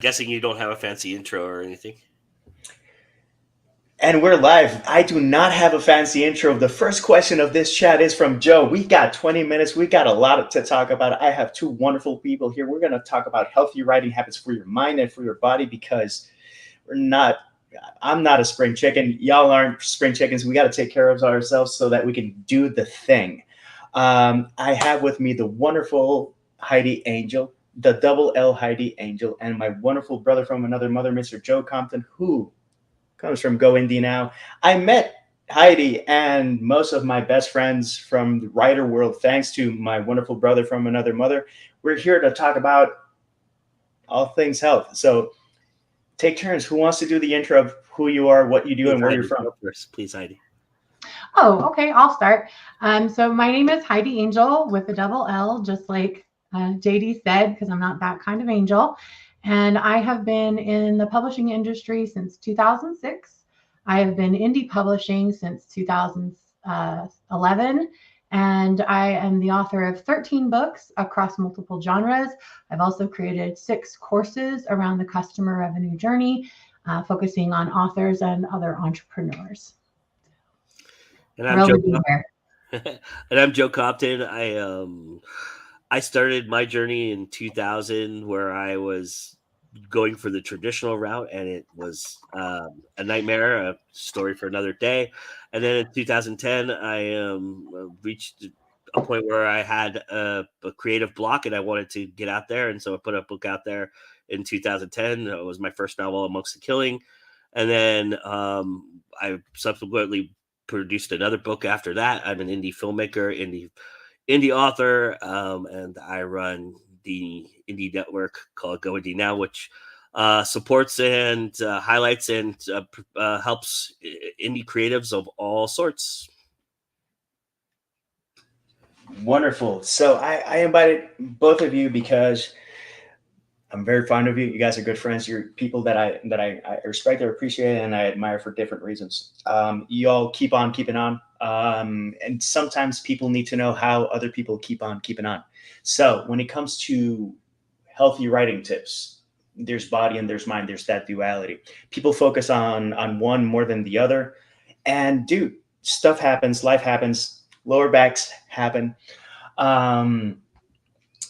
Guessing you don't have a fancy intro or anything. And we're live. I do not have a fancy intro. The first question of this chat is from Joe. We got 20 minutes. We got a lot to talk about. I have two wonderful people here. We're going to talk about healthy writing habits for your mind and for your body because we're not, I'm not a spring chicken. Y'all aren't spring chickens. We got to take care of ourselves so that we can do the thing. I have with me the wonderful Heidi Angell, the double L Heidi Angell, and my wonderful brother from another mother, Mr. Joe Compton, who comes from Go Indie Now. I met Heidi and most of my best friends from the writer world, thanks to my wonderful brother from another mother. We're here to talk about all things health. So take turns. Who wants to do the intro of who you are, what you do, Please, and where you're Heidi, from? go first. Please, Heidi. Oh, okay, I'll start. So my name is Heidi Angell with a double L, just like JD said, because I'm not that kind of angel. And I have been in the publishing industry since 2006. I have been indie publishing since 2011. And I am the author of 13 books across multiple genres. I've also created 6 courses around the customer revenue journey, focusing on authors and other entrepreneurs. And I'm Thrilled Joe. to be here. And I'm Joe Compton. I started my journey in 2000, where I was going for the traditional route, and it was a nightmare, a story for another day. And then in 2010, I reached a point where I had a creative block, and I wanted to get out there, and so I put a book out there in 2010. It was my first novel, Amongst the Killing, and then I subsequently produced another book after that. I'm an indie filmmaker, indie author, and I run the indie network called Go Indie Now, which supports and highlights and helps indie creatives of all sorts. Wonderful. So I invited both of you because I'm very fond of you. You guys are good friends. You're people that I respect, I appreciate, and I admire for different reasons. You all keep on keeping on, and sometimes people need to know how other people keep on keeping on. So when it comes to healthy writing tips, there's body and there's mind. There's that duality. People focus on one more than the other, and dude, stuff happens. Life happens. Lower backs happen. Um,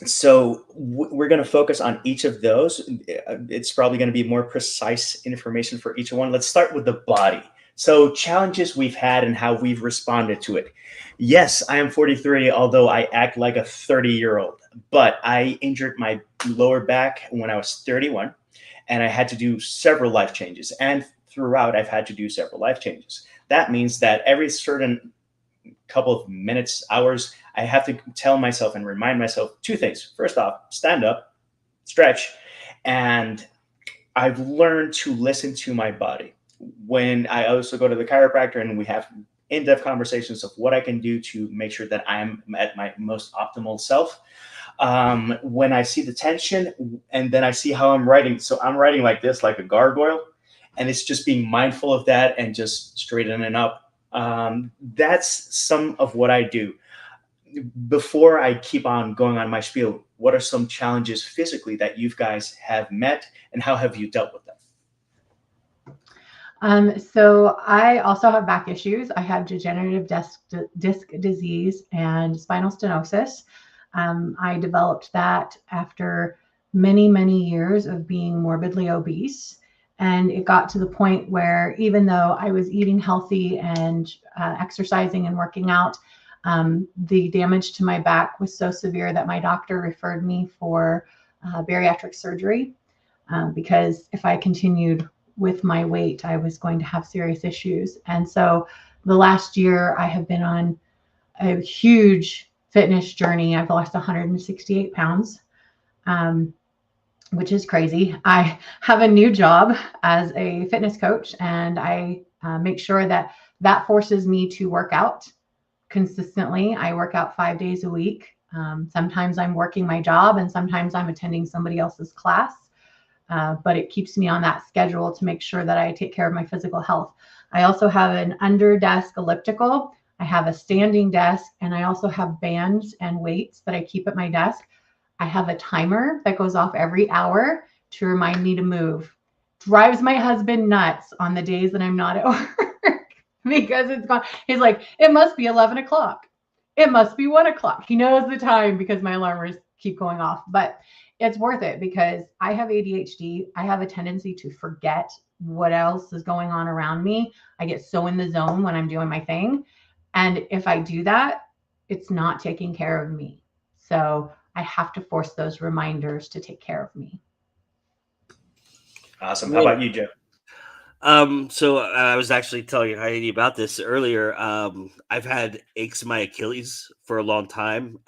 so we're going to focus on each of those. It's probably going to be more precise information for each one. Let's start with the body. So challenges we've had and how we've responded to it. Yes, I am 43, although I act like a 30-year-old, but I injured my lower back when I was 31, and I had to do several life changes. And throughout, I've had to do several life changes. That means that every certain couple of minutes, hours, I have to tell myself and remind myself two things. First off, stand up, stretch, and I've learned to listen to my body. When I also go to the chiropractor and we have in-depth conversations of what I can do to make sure that I'm at my most optimal self. When I see the tension and then I see how I'm writing, so I'm writing like this, like a gargoyle, and it's just being mindful of that and just straightening up. That's some of what I do. Before I keep on going on my spiel, what are some challenges physically that you guys have met and how have you dealt with them? So I also have back issues. I have degenerative disc disease and spinal stenosis. I developed that after many, many years of being morbidly obese. And it got to the point where even though I was eating healthy and exercising and working out, the damage to my back was so severe that my doctor referred me for bariatric surgery because if I continued with my weight, I was going to have serious issues. And so the last year I have been on a huge fitness journey. I've lost 168 pounds, which is crazy. I have a new job as a fitness coach, and I make sure that that forces me to work out consistently. I work out 5 days a week. Sometimes I'm working my job and sometimes I'm attending somebody else's class. But it keeps me on that schedule to make sure that I take care of my physical health. I also have an under desk elliptical. I have a standing desk, and I also have bands and weights that I keep at my desk. I have a timer that goes off every hour to remind me to move. Drives my husband nuts on the days that I'm not at work because it's gone. He's like, it must be 11 o'clock. It must be 1 o'clock. He knows the time because my alarmers keep going off, but it's worth it because I have ADHD. I have a tendency to forget what else is going on around me. I get so in the zone when I'm doing my thing. And if I do that, it's not taking care of me. So I have to force those reminders to take care of me. Awesome. How about you, Joe? So I was actually telling Heidi about this earlier. I've had aches in my Achilles for a long time.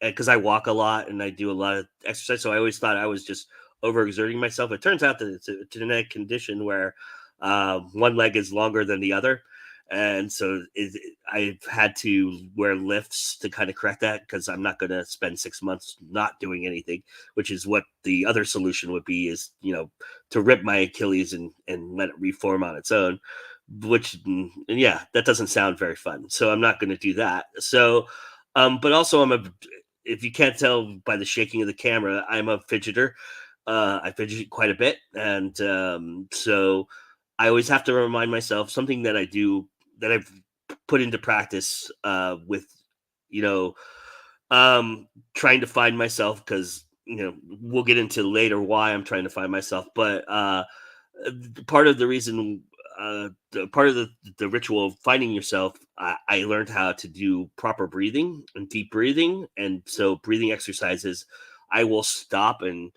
Because I walk a lot and I do a lot of exercise. So I always thought I was just overexerting myself. It turns out that it's a genetic condition where one leg is longer than the other. And so I've had to wear lifts to kind of correct that because I'm not going to spend 6 months not doing anything, which is what the other solution would be is, to rip my Achilles and let it reform on its own, which, yeah, that doesn't sound very fun. So I'm not going to do that. So, but also if you can't tell by the shaking of the camera, I'm a fidgeter. I fidget quite a bit. And so I always have to remind myself something that I do that I've put into practice with, trying to find myself because, we'll get into later why I'm trying to find myself. But part of the reason, part of the ritual of finding yourself, I learned how to do proper breathing and deep breathing. And so breathing exercises, I will stop and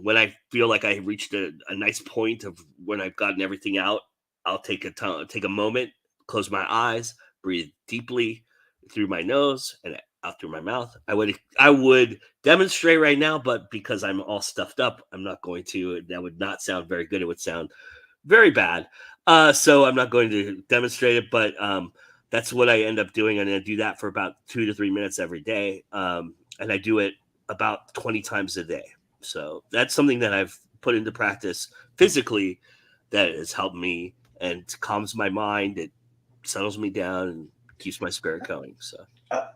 when I feel like I reached a nice point of when I've gotten everything out, I'll take a moment, close my eyes, breathe deeply through my nose and out through my mouth. I would demonstrate right now, but because I'm all stuffed up, I'm not going to. That would not sound very good. It would sound very bad. So I'm not going to demonstrate it, but that's what I end up doing. And I do that for about 2 to 3 minutes every day. And I do it about 20 times a day. So that's something that I've put into practice physically that has helped me and calms my mind. It settles me down and keeps my spirit going. So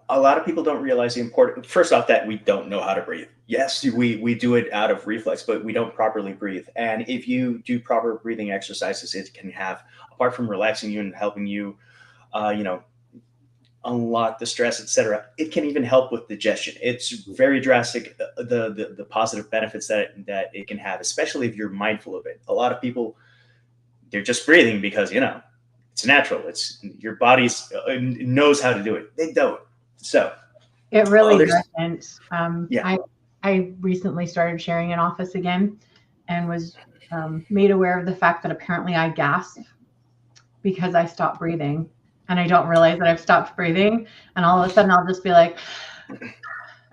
a lot of people don't realize the importance. First off, that we don't know how to breathe. Yes, we do it out of reflex, but we don't properly breathe. And if you do proper breathing exercises, it can have, apart from relaxing you and helping you, unlock the stress, etc. It can even help with digestion. It's very drastic, the positive benefits that it can have, especially if you're mindful of it. A lot of people, they're just breathing because it's natural. It's your body knows how to do it. They don't. So it really doesn't. Yeah. I recently started sharing an office again and was made aware of the fact that apparently I gasp because I stopped breathing. And I don't realize that I've stopped breathing. And all of a sudden I'll just be like, and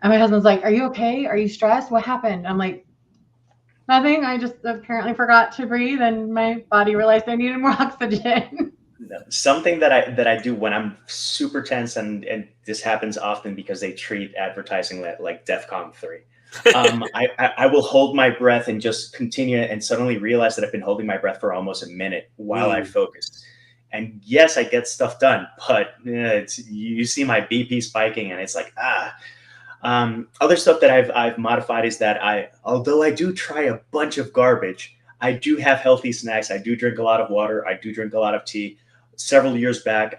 my husband's like, are you okay? Are you stressed? What happened? I'm like, nothing. I just apparently forgot to breathe and my body realized I needed more oxygen. Something that I do when I'm super tense, and this happens often because they treat advertising like DEFCON 3. I will hold my breath and just continue and suddenly realize that I've been holding my breath for almost a minute while I focus. And yes, I get stuff done, but you see my BP spiking and it's like, other stuff that I've modified is that although I do try a bunch of garbage, I do have healthy snacks. I do drink a lot of water. I do drink a lot of tea. Several years back,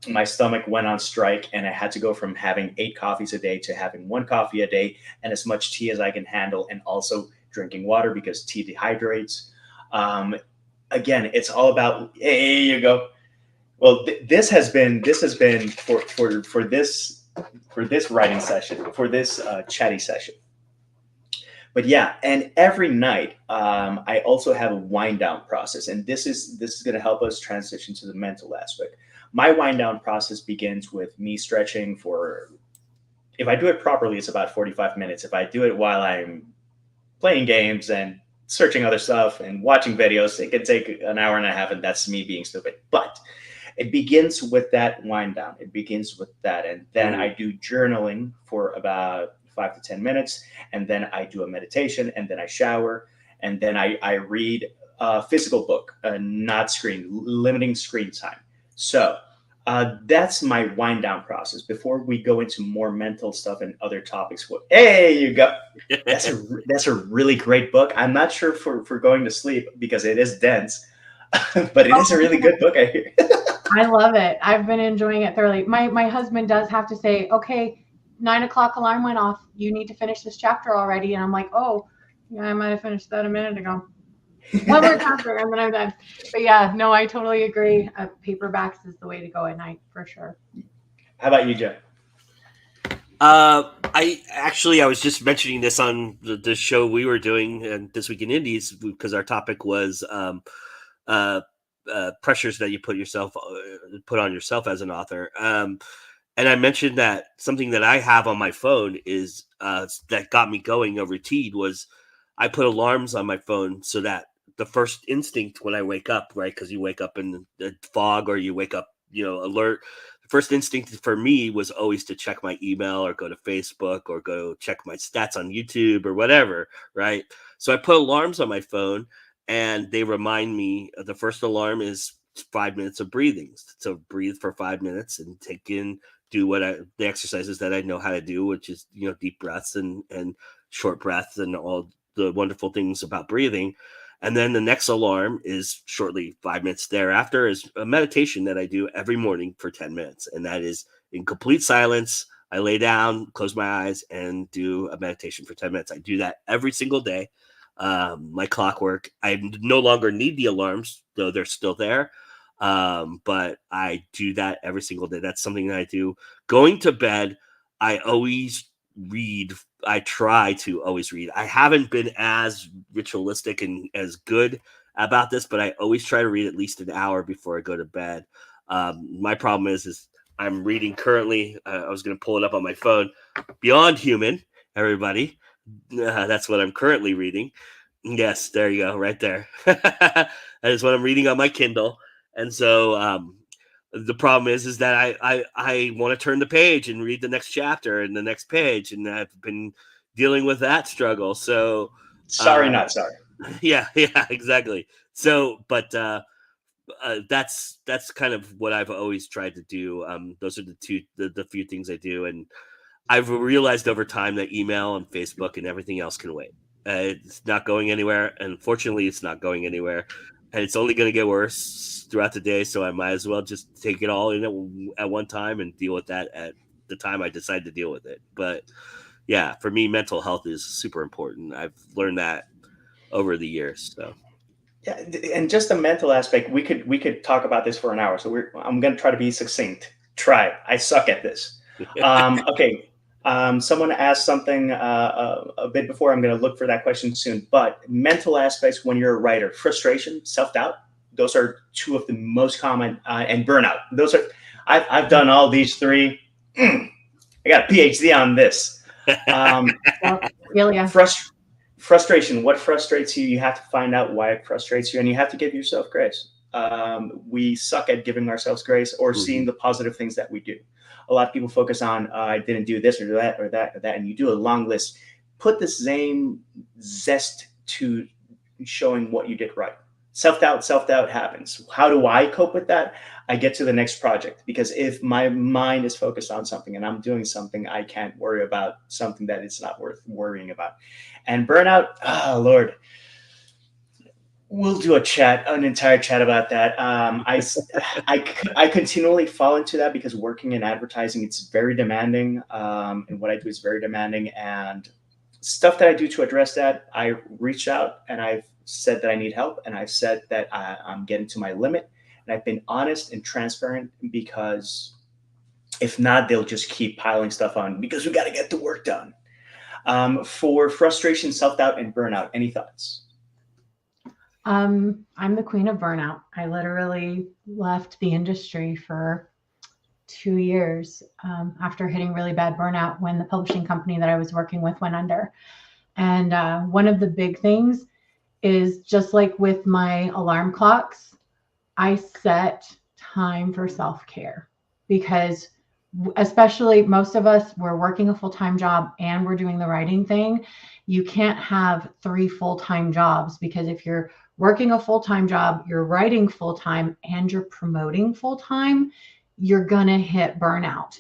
my stomach went on strike and I had to go from having 8 coffees a day to having 1 coffee a day and as much tea as I can handle, and also drinking water because tea dehydrates. Again, it's all about, hey, you go. Well, this has been for this writing session, for this chatty session. But yeah, and every night I also have a wind down process, and this is going to help us transition to the mental aspect. My wind down process begins with me stretching for, if I do it properly, it's about 45 minutes. If I do it while I'm playing games and searching other stuff and watching videos, it can take an hour and a half, and that's me being stupid. But it begins with that wind down. It begins with that. And then I do journaling for about 5 to 10 minutes. And then I do a meditation, and then I shower. And then I read a physical book, not screen, limiting screen time. So That's my wind down process before we go into more mental stuff and other topics. Hey, you go. That's a really great book. I'm not sure for going to sleep because it is dense, but it is a really good book. I hear. I love it. I've been enjoying it thoroughly. My husband does have to say, okay, 9 o'clock alarm went off. You need to finish this chapter already. And I'm like, oh, yeah, I might have finished that a minute ago. One more chapter and then I'm done. But yeah, no, I totally agree. Paperbacks is the way to go at night for sure. How about you, Jeff? I was just mentioning this on the show we were doing This Week in Indies because our topic was pressures that you put on yourself as an author. And I mentioned that something that I have on my phone is that got me going. A routine was I put alarms on my phone so that the first instinct when I wake up, right? Because you wake up in the fog or you wake up, alert. The first instinct for me was always to check my email or go to Facebook or go check my stats on YouTube or whatever, right? So I put alarms on my phone and they remind me the first alarm is 5 minutes of breathing. So breathe for 5 minutes and do the exercises that I know how to do, which is, deep breaths and short breaths and all the wonderful things about breathing. And then the next alarm is shortly 5 minutes thereafter is a meditation that I do every morning for 10 minutes. And that is in complete silence. I lay down, close my eyes, and do a meditation for 10 minutes. I do that every single day, like clockwork. I no longer need the alarms, though they're still there. But I do that every single day. That's something that I do. Going to bed, I always read. I try to always read. I haven't been as ritualistic and as good about this, but I always try to read at least an hour before I go to bed. My problem is I'm reading currently. I was going to pull it up on my phone. Beyond Human, everybody. That's what I'm currently reading. Yes, there you go, right there. That is what I'm reading on my Kindle. And so the problem is that I want to turn the page and read the next chapter and the next page, and I've been dealing with that struggle. So sorry, not sorry. Yeah, exactly. So, but that's kind of what I've always tried to do. Those are the few things I do, and I've realized over time that email and Facebook and everything else can wait. It's not going anywhere, and fortunately, it's not going anywhere. And it's only going to get worse throughout the day, so I might as well just take it all in at one time and deal with that at the time I decide to deal with it. But yeah, for me, mental health is super important. I've learned that over the years. So yeah, and just the mental aspect, we could talk about this for an hour. So I'm going to try to be succinct. I suck at this. Okay. Someone asked something a bit before. I'm going to look for that question soon. But mental aspects when you're a writer, frustration, self-doubt, those are two of the most common, and burnout. Those are, I've done all these three. I got a PhD on this. Frustration. What frustrates you? You have to find out why it frustrates you, and you have to give yourself grace. We suck at giving ourselves grace or seeing the positive things that we do. A lot of people focus on, I didn't do this or that or that or that, and you do a long list. Put the same zest to showing what you did right. Self-doubt happens. How do I cope with that? I get to the next project, because if my mind is focused on something and I'm doing something, I can't worry about something that it's not worth worrying about. And burnout, oh Lord, we'll do an entire chat about that. I continually fall into that because working in advertising, it's very demanding. And what I do is very demanding, and stuff that I do to address that, I reach out and I've said that I need help, and I've said that I'm getting to my limit, and I've been honest and transparent, because if not, they'll just keep piling stuff on because we got to get the work done. For frustration, self-doubt, and burnout, any thoughts? I'm the queen of burnout. I literally left the industry for 2 years after hitting really bad burnout when the publishing company that I was working with went under. And one of the big things is, just like with my alarm clocks, I set time for self-care, because especially most of us, we're working a full-time job and we're doing the writing thing. You can't have 3 full-time jobs, because if you're working a full-time job, you're writing full-time, and you're promoting full-time, you're going to hit burnout.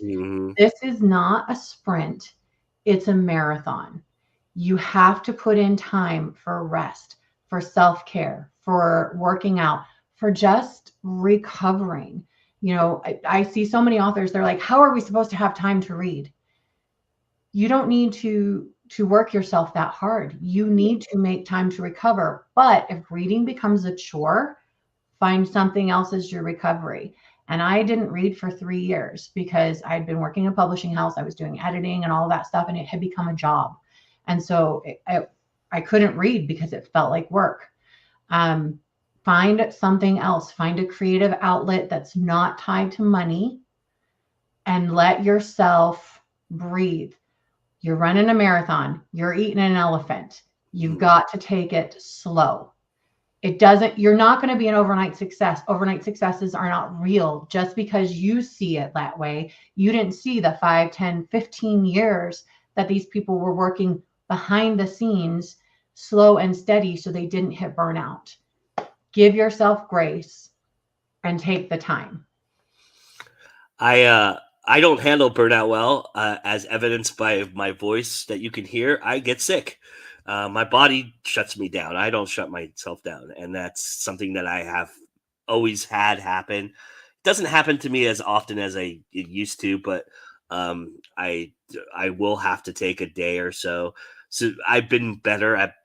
This is not a sprint. It's a marathon. You have to put in time for rest, for self-care, for working out, for just recovering. You know, I see so many authors, they're like, how are we supposed to have time to read? You don't need to work yourself that hard. You need to make time to recover. But if reading becomes a chore, find something else as your recovery. And I didn't read for 3 years because I'd been working in a publishing house. I was doing editing and all that stuff, and it had become a job. And so I couldn't read because it felt like work. Find something else. Find a creative outlet that's not tied to money, and let yourself breathe. You're running a marathon. You're eating an elephant. You've got to take it slow. You're not going to be an overnight success. Overnight successes are not real. Just because you see it that way, you didn't see the 5, 10, 15 years that these people were working behind the scenes, slow and steady, so they didn't hit burnout. Give yourself grace and take the time. I don't handle burnout well, as evidenced by my voice that you can hear. I get sick. My body shuts me down. I don't shut myself down. And that's something that I have always had happen. It doesn't happen to me as often as it used to, but I will have to take a day or so. So I've been better at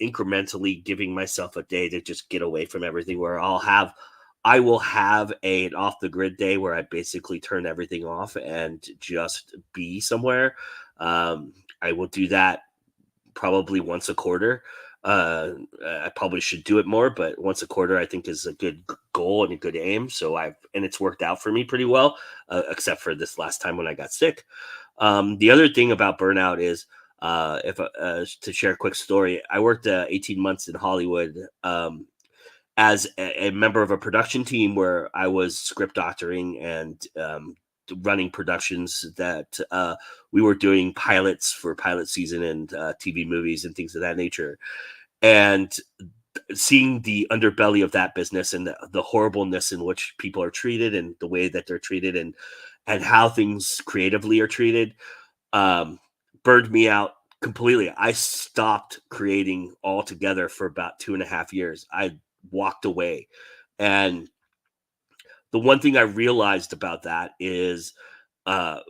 incrementally giving myself a day to just get away from everything, where I will have an off the grid day where I basically turn everything off and just be somewhere. I will do that probably once a quarter. I probably should do it more, but once a quarter I think is a good goal and a good aim. And it's worked out for me pretty well, except for this last time when I got sick. The other thing about burnout is, to share a quick story, I worked 18 months in Hollywood, as a member of a production team where I was script doctoring and running productions that we were doing pilots for pilot season and TV movies and things of that nature. And seeing the underbelly of that business and the horribleness in which people are treated and the way that they're treated and how things creatively are treated burned me out completely. I stopped creating altogether for about 2.5 years. I walked away. And the one thing I realized about that is I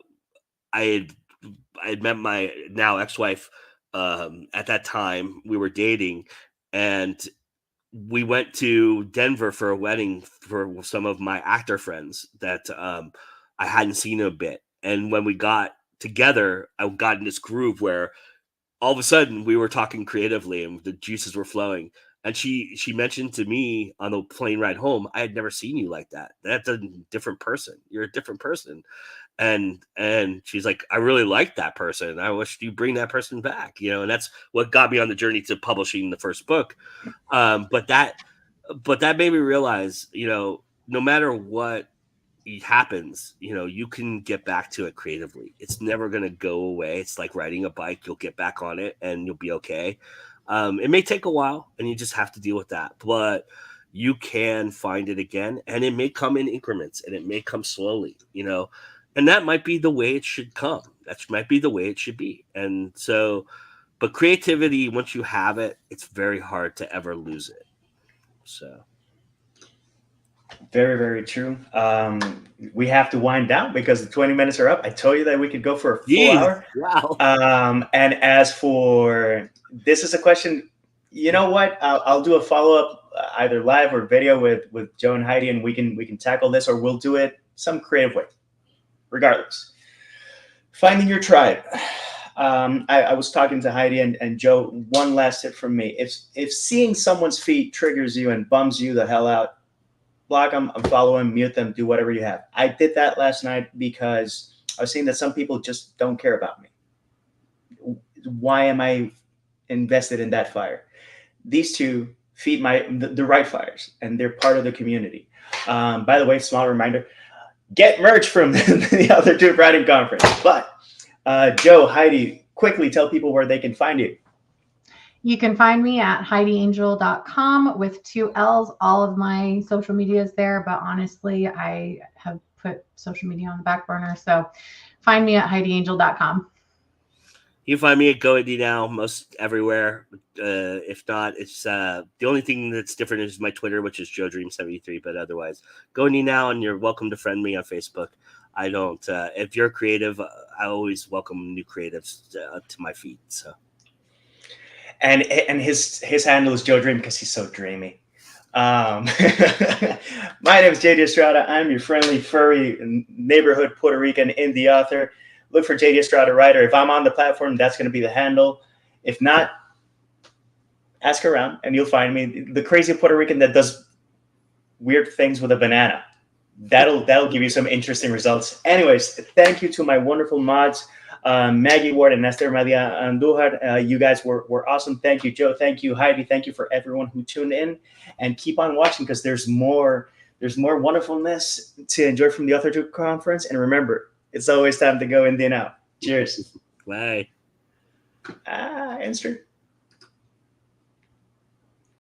had met my now ex-wife. At that time we were dating, and we went to Denver for a wedding for some of my actor friends that I hadn't seen in a bit. And when we got together, I got in this groove where all of a sudden we were talking creatively and the juices were flowing. And she mentioned to me on the plane ride home, I had never seen you like that. That's a different person. You're a different person. And she's like, I really like that person. I wish you bring that person back, and that's what got me on the journey to publishing the first book. But that made me realize, no matter what happens, you can get back to it creatively. It's never going to go away. It's like riding a bike. You'll get back on it and you'll be okay. It may take a while and you just have to deal with that, but you can find it again, and it may come in increments and it may come slowly, and that might be the way it should come. That might be the way it should be. And so, but creativity, once you have it, it's very hard to ever lose it. So. Very, very true. We have to wind down because the 20 minutes are up. I told you that we could go for a full hour. Wow. And as for, this is a question, you know what? I'll do a follow-up either live or video with Joe and Heidi, and we can tackle this, or we'll do it some creative way. Regardless, finding your tribe. I was talking to Heidi and Joe. One last tip from me: if seeing someone's feet triggers you and bums you the hell out, block them, unfollow them, mute them, do whatever you have. I did that last night because I was seeing that some people just don't care about me. Why am I invested in that fire? These two feed the right fires, and they're part of the community. By the way, small reminder: get merch from the AuthorTube Writing Conference. But Joe, Heidi, quickly tell people where they can find you. You can find me at HeidiAngell.com with 2 L's. All of my social media is there, but honestly, I have put social media on the back burner. So find me at HeidiAngell.com. You can find me at GoIndie now, most everywhere. If not, it's the only thing that's different is my Twitter, which is JoeDream73. But otherwise, GoIndie now, and you're welcome to friend me on Facebook. I don't. If you're creative, I always welcome new creatives to my feed. So, and his handle is Joe Dream because he's so dreamy. My name is JD Estrada. I'm your friendly, furry neighborhood Puerto Rican indie author. Look for JD Estrada Writer. If I'm on the platform, that's going to be the handle. If not, ask around and you'll find me. The crazy Puerto Rican that does weird things with a banana. That'll give you some interesting results. Anyways, thank you to my wonderful mods, Maggie Ward and Esther Maria Andujar. You guys were awesome. Thank you, Joe. Thank you, Heidi. Thank you for everyone who tuned in, and keep on watching because there's more wonderfulness to enjoy from the AuthorTube conference. And remember, it's always time to go in and out. Cheers. Bye. Answer.